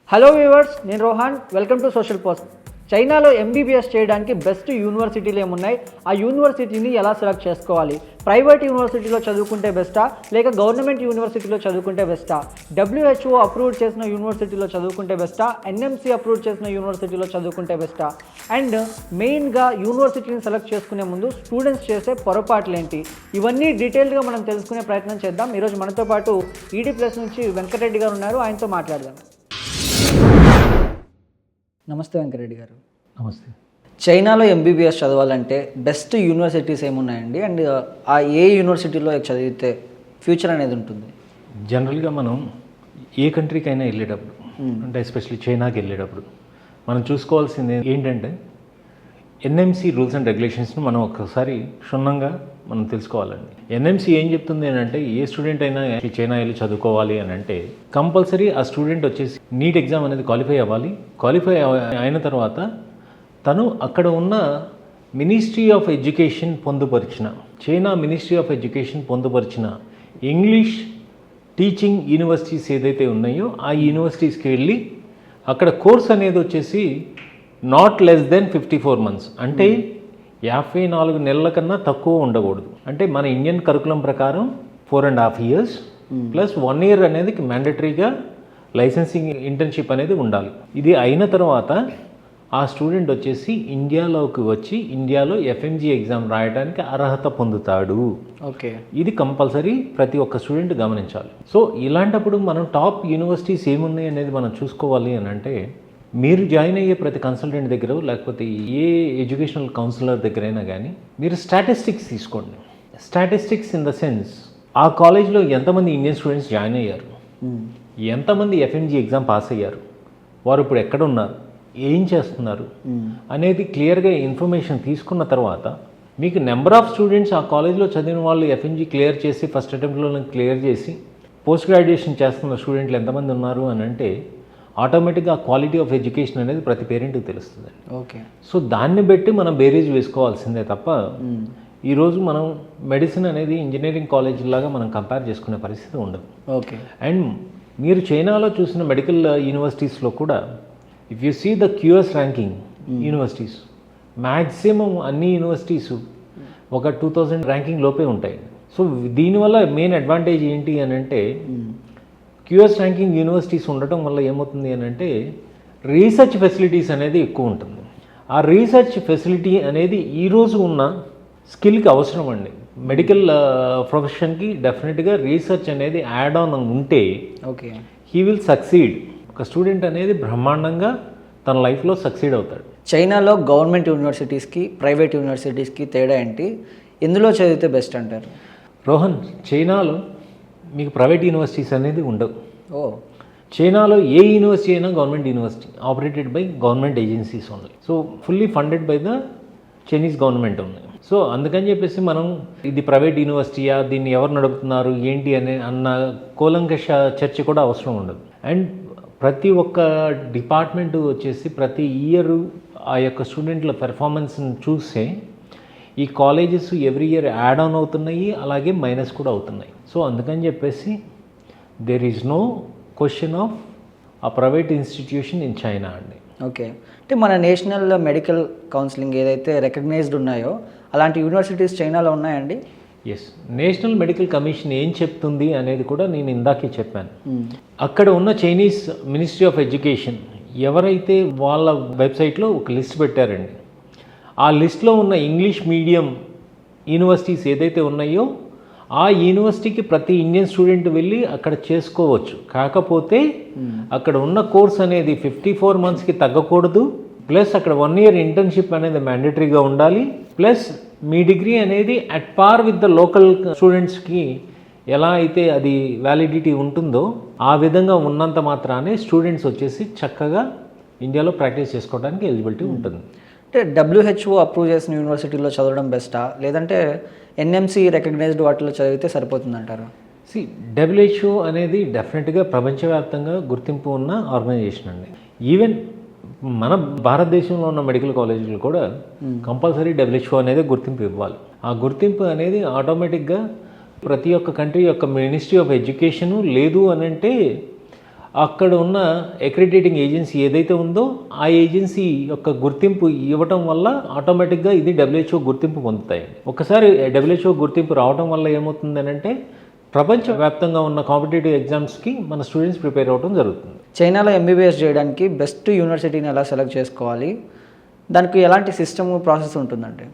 Hello viewers, నేను Rohan. Welcome to social post. చైనాలో MBBS చేయడానికి బెస్ట్ యూనివర్సిటీలు ఏమున్నాయి, ఆ యూనివర్సిటీని ఎలా సెలెక్ట్ చేసుకోవాలి, ప్రైవేట్ యూనివర్సిటీలో చదువుకుంటే బెస్టా లేక గవర్నమెంట్ యూనివర్సిటీలో చదువుకుంటే బెస్టా, WHO అప్రూవ్ చేసిన యూనివర్సిటీలో చదువుకుంటే బెస్టా, NMC అప్రూవ్ చేసిన యూనివర్సిటీలో చదువుకుంటే బెస్టా, అండ్ మెయిన్గా యూనివర్సిటీని సెలెక్ట్ చేసుకునే ముందు స్టూడెంట్స్ చేసే పొరపాట్లు ఏంటి, ఇవన్నీ డీటెయిల్గా మనం తెలుసుకునే ప్రయత్నం చేద్దాం. ఈరోజు మనతో పాటు ED+ నుంచి వెంకటరెడ్డి గారు ఉన్నారు, ఆయనతో మాట్లాడదాం. నమస్తే వెంకరెడ్డి గారు. నమస్తే. చైనాలో ఎంబీబీఎస్ చదవాలంటే బెస్ట్ యూనివర్సిటీస్ ఏమున్నాయండి, అండ్ ఆ ఏ యూనివర్సిటీలో చదివితే ఫ్యూచర్ అనేది ఉంటుంది? జనరల్గా మనం ఏ కంట్రీకైనా వెళ్ళేటప్పుడు, అంటే ఎస్పెషల్లీ చైనాకి వెళ్ళేటప్పుడు మనం చూసుకోవాల్సింది ఏంటంటే NMC రూల్స్ అండ్ రెగ్యులేషన్స్ని మనం ఒక్కసారి క్షుణ్ణంగా మనం తెలుసుకోవాలండి. NMC ఏం చెప్తుంది అని అంటే, ఏ స్టూడెంట్ అయినా చైనా వెళ్ళి చదువుకోవాలి అని అంటే కంపల్సరీ ఆ స్టూడెంట్ వచ్చేసి నీట్ ఎగ్జామ్ అనేది క్వాలిఫై అవ్వాలి. క్వాలిఫై అయిన తర్వాత తను అక్కడ ఉన్న మినిస్ట్రీ ఆఫ్ ఎడ్యుకేషన్ పొందుపరిచిన, చైనా మినిస్ట్రీ ఆఫ్ ఎడ్యుకేషన్ పొందుపరిచిన ఇంగ్లీష్ టీచింగ్ యూనివర్సిటీస్ ఏదైతే ఉన్నాయో ఆ యూనివర్సిటీస్కి వెళ్ళి అక్కడ కోర్స్ అనేది వచ్చేసి నాట్ లెస్ దెన్ 54 months, అంటే 54 నెలల కన్నా తక్కువ ఉండకూడదు. అంటే మన ఇండియన్ కరికులం ప్రకారం 4.5 years ప్లస్ 1 year అనేది మ్యాండటరీగా లైసెన్సింగ్ ఇంటర్న్షిప్ అనేది ఉండాలి. ఇది అయిన తర్వాత ఆ స్టూడెంట్ వచ్చేసి ఇండియాలోకి వచ్చి ఇండియాలో FMG ఎగ్జామ్ రాయడానికి అర్హత పొందుతాడు. ఓకే, ఇది కంపల్సరీ ప్రతి ఒక్క స్టూడెంట్ గమనించాలి. సో ఇలాంటప్పుడు మనం టాప్ యూనివర్సిటీస్ ఏమున్నాయి అనేది మనం చూసుకోవాలి అని అంటే, మీరు జాయిన్ అయ్యే ప్రతి కన్సల్టెంట్ దగ్గర లేకపోతే ఏ ఎడ్యుకేషనల్ కౌన్సిలర్ దగ్గరైనా కానీ మీరు స్టాటిస్టిక్స్ తీసుకోండి. స్టాటిస్టిక్స్ ఇన్ ద సెన్స్, ఆ కాలేజ్లో ఎంతమంది ఇండియన్ స్టూడెంట్స్ జాయిన్ అయ్యారు, ఎంతమంది FMG ఎగ్జామ్ పాస్ అయ్యారు, వారు ఇప్పుడు ఎక్కడ ఉన్నారు, ఏం చేస్తున్నారు అనేది క్లియర్గా ఇన్ఫర్మేషన్ తీసుకున్న తర్వాత మీకు నెంబర్ ఆఫ్ స్టూడెంట్స్ ఆ కాలేజ్లో చదివిన వాళ్ళు FMG క్లియర్ చేసి ఫస్ట్ అటెంప్ట్లో క్లియర్ చేసి పోస్ట్ గ్రాడ్యుయేషన్ చేస్తున్న స్టూడెంట్లు ఎంతమంది ఉన్నారు అని అంటే ఆటోమేటిక్గా క్వాలిటీ ఆఫ్ ఎడ్యుకేషన్ అనేది ప్రతి పేరెంట్కి తెలుస్తుంది. ఓకే, సో దాన్ని బట్టి మనం బేరీజ్ వేసుకోవాల్సిందే తప్ప ఈరోజు మనం మెడిసిన్ అనేది ఇంజనీరింగ్ కాలేజ్ లాగా మనం కంపేర్ చేసుకునే పరిస్థితి ఉండదు. ఓకే, అండ్ మీరు చైనాలో చూసిన మెడికల్ యూనివర్సిటీస్లో కూడా if you see the QS ranking universities, maximum అన్ని యూనివర్సిటీస్ ఒక 2000 ర్యాంకింగ్ లోపే ఉంటాయి. సో దీనివల్ల మెయిన్ అడ్వాంటేజ్ ఏంటి అని అంటే, QS ర్యాంకింగ్ యూనివర్సిటీస్ ఉండటం వల్ల ఏమవుతుంది అని అంటే రీసెర్చ్ ఫెసిలిటీస్ అనేది ఎక్కువ ఉంటుంది. ఆ రీసెర్చ్ ఫెసిలిటీ అనేది ఈరోజు ఉన్న స్కిల్కి అవసరం అండి. మెడికల్ ప్రొఫెషన్కి డెఫినెట్గా రీసెర్చ్ అనేది యాడ్ ఆన్ ఉంటే ఓకే, హీ విల్ సక్సీడ్. ఒక స్టూడెంట్ అనేది బ్రహ్మాండంగా తన లైఫ్లో సక్సీడ్ అవుతాడు. చైనాలో గవర్నమెంట్ యూనివర్సిటీస్కి ప్రైవేట్ యూనివర్సిటీస్కి తేడా ఏంటి, ఎందులో చదివితే బెస్ట్ అంటారు? రోహన్, చైనాలో మీకు ప్రైవేట్ యూనివర్సిటీస్ అనేది ఉండవు. ఓ, చైనాలో ఏ యూనివర్సిటీ అయినా government university, operated by government agencies only. So fully funded by the Chinese government ఉన్నాయి. సో అందుకని చెప్పేసి మనం ఇది ప్రైవేట్ యూనివర్సిటీయా, దీన్ని ఎవరు నడుపుతున్నారు ఏంటి అన్న కూలంకష చర్చ కూడా అవసరం ఉండదు. అండ్ ప్రతి ఒక్క డిపార్ట్మెంట్ వచ్చేసి ప్రతి ఇయర్ ఆ యొక్క స్టూడెంట్ల పెర్ఫార్మెన్స్ని చూస్తే ఈ colleges every year add on అవుతున్నాయి, అలాగే మైనస్ కూడా అవుతున్నాయి. సో అందుకని చెప్పేసి there is no question of ఆ ప్రైవేట్ ఇన్స్టిట్యూషన్ ఇన్ చైనా అండి. ఓకే, అంటే మన నేషనల్ మెడికల్ కౌన్సిలింగ్ ఏదైతే రికగ్నైజ్డ్ ఉన్నాయో అలాంటి యూనివర్సిటీస్ చైనాలో ఉన్నాయండి? ఎస్, నేషనల్ మెడికల్ కమిషన్ ఏం చెప్తుంది అనేది కూడా నేను ఇందాకే చెప్పాను. అక్కడ ఉన్న చైనీస్ మినిస్ట్రీ ఆఫ్ ఎడ్యుకేషన్ ఎవరైతే వాళ్ళ వెబ్సైట్లో ఒక లిస్ట్ పెట్టారండి. ఆ లిస్ట్లో ఉన్న ఇంగ్లీష్ మీడియం యూనివర్సిటీస్ ఏదైతే ఉన్నాయో ఆ యూనివర్సిటీకి ప్రతి ఇండియన్ స్టూడెంట్ వెళ్ళి అక్కడ చేసుకోవచ్చు. కాకపోతే అక్కడ ఉన్న కోర్స్ అనేది 54 monthsకి తగ్గకూడదు, ప్లస్ అక్కడ 1 year ఇంటర్న్షిప్ అనేది మ్యాండటరీగా ఉండాలి, ప్లస్ మీ డిగ్రీ అనేది at par with the local స్టూడెంట్స్కి ఎలా అయితే అది వ్యాలిడిటీ ఉంటుందో ఆ విధంగా ఉన్నంత మాత్రానే స్టూడెంట్స్ వచ్చేసి చక్కగా ఇండియాలో ప్రాక్టీస్ చేసుకోవడానికి ఎలిజిబిలిటీ ఉంటుంది. అంటే WHO అప్రూవ్ చేసిన యూనివర్సిటీలో చదవడం బెస్టా లేదంటే NMC రికగ్నైజ్డ్ వాటిలో చదివితే సరిపోతుందంటారా? WHO అనేది డెఫినెట్గా ప్రపంచవ్యాప్తంగా గుర్తింపు ఉన్న ఆర్గనైజేషన్ అండి. ఈవెన్ మన భారతదేశంలో ఉన్న మెడికల్ కాలేజీలు కూడా కంపల్సరీ WHO అనేది గుర్తింపు ఇవ్వాలి. ఆ గుర్తింపు అనేది ఆటోమేటిక్గా ప్రతి ఒక్క కంట్రీ యొక్క మినిస్ట్రీ ఆఫ్ ఎడ్యుకేషను లేదు అని అంటే అక్కడ ఉన్న అక్రిడిటేటింగ్ ఏజెన్సీ ఏదైతే ఉందో ఆ ఏజెన్సీ యొక్క గుర్తింపు ఇవ్వటం వల్ల ఆటోమేటిక్గా ఇది WHO గుర్తింపు పొందుతాయి. ఒకసారి WHO గుర్తింపు రావడం వల్ల ఏమవుతుంది అంటే ప్రపంచవ్యాప్తంగా ఉన్న కాంపిటేటివ్ ఎగ్జామ్స్కి మన స్టూడెంట్స్ ప్రిపేర్ అవ్వడం జరుగుతుంది. చైనాలో ఎంబీబీఎస్ చేయడానికి బెస్ట్ యూనివర్సిటీని ఎలా సెలెక్ట్ చేసుకోవాలి, దానికి ఎలాంటి సిస్టమ్ ప్రాసెస్ ఉంటుందంటే?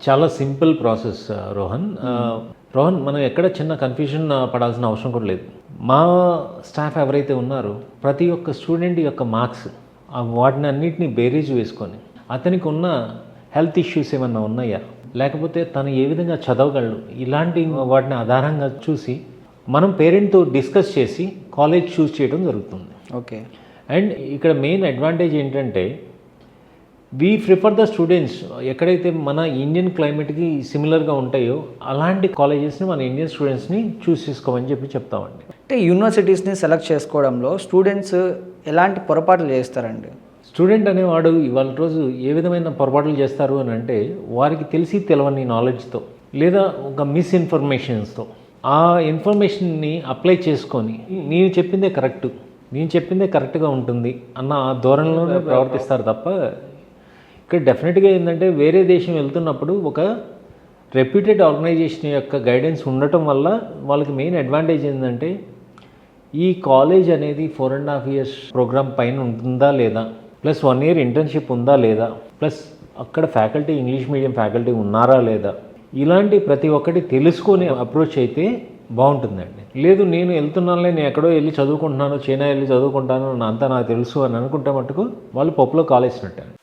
చాలా సింపుల్ ప్రాసెస్ రోహన్, మనం ఎక్కడ చిన్న కన్ఫ్యూజన్ పడాల్సిన అవసరం కూడా లేదు. మా స్టాఫ్ ఎవరైతే ఉన్నారో ప్రతి ఒక్క స్టూడెంట్ యొక్క మార్క్స్ వాటిని అన్నిటిని బేరీజ్ వేసుకొని అతనికి ఉన్న హెల్త్ ఇష్యూస్ ఏమన్నా ఉన్నాయా, లేకపోతే తను ఏ విధంగా చదవగలడు, ఇలాంటి వాటిని ఆధారంగా చూసి మనం పేరెంట్తో డిస్కస్ చేసి కాలేజ్ చూస్ చేయడం జరుగుతుంది. ఓకే. అండ్ ఇక్కడ మెయిన్ అడ్వాంటేజ్ ఏంటంటే వీ ప్రిఫర్ ద స్టూడెంట్స్ ఎక్కడైతే మన ఇండియన్ క్లైమేట్కి సిమిలర్గా ఉంటాయో అలాంటి కాలేజెస్ని మన ఇండియన్ స్టూడెంట్స్ని చూస్ చేసుకోమని చెప్తామండి. అంటే యూనివర్సిటీస్ని సెలెక్ట్ చేసుకోవడంలో స్టూడెంట్స్ ఎలాంటి పొరపాట్లు చేస్తారండి? స్టూడెంట్ అనేవాడు ఇవాళ రోజు ఏ విధమైన పొరపాట్లు చేస్తారు అని అంటే వారికి తెలిసి తెలవని నాలెడ్జ్తో లేదా ఒక మిస్ఇన్ఫర్మేషన్స్తో ఆ ఇన్ఫర్మేషన్ని అప్లై చేసుకొని నేను చెప్పిందే కరెక్ట్గా ఉంటుంది అన్న ఆ ధోరణిలోనే ప్రవర్తిస్తారు తప్ప ఇక్కడ డెఫినెట్గా ఏంటంటే వేరే దేశం వెళ్తున్నప్పుడు ఒక రెప్యూటెడ్ ఆర్గనైజేషన్ యొక్క గైడెన్స్ ఉండటం వల్ల వాళ్ళకి మెయిన్ అడ్వాంటేజ్ ఏంటంటే ఈ కాలేజ్ అనేది 4.5 years ప్రోగ్రామ్ పైన ఉంటుందా లేదా, ప్లస్ 1 year ఇంటర్న్షిప్ ఉందా లేదా, ప్లస్ అక్కడ ఫ్యాకల్టీ ఇంగ్లీష్ మీడియం ఫ్యాకల్టీ ఉన్నారా లేదా, ఇలాంటి ప్రతి ఒక్కటి తెలుసుకొని అప్రోచ్ అయితే బాగుంటుందండి. లేదు నేను వెళ్తున్నానులే, నేను ఎక్కడో వెళ్ళి చదువుకుంటున్నాను, చైనా వెళ్ళి చదువుకుంటాను, అంతా నాకు తెలుసు అని అనుకుంటే మటుకు వాళ్ళు పప్పులో కాలేసినట్టు.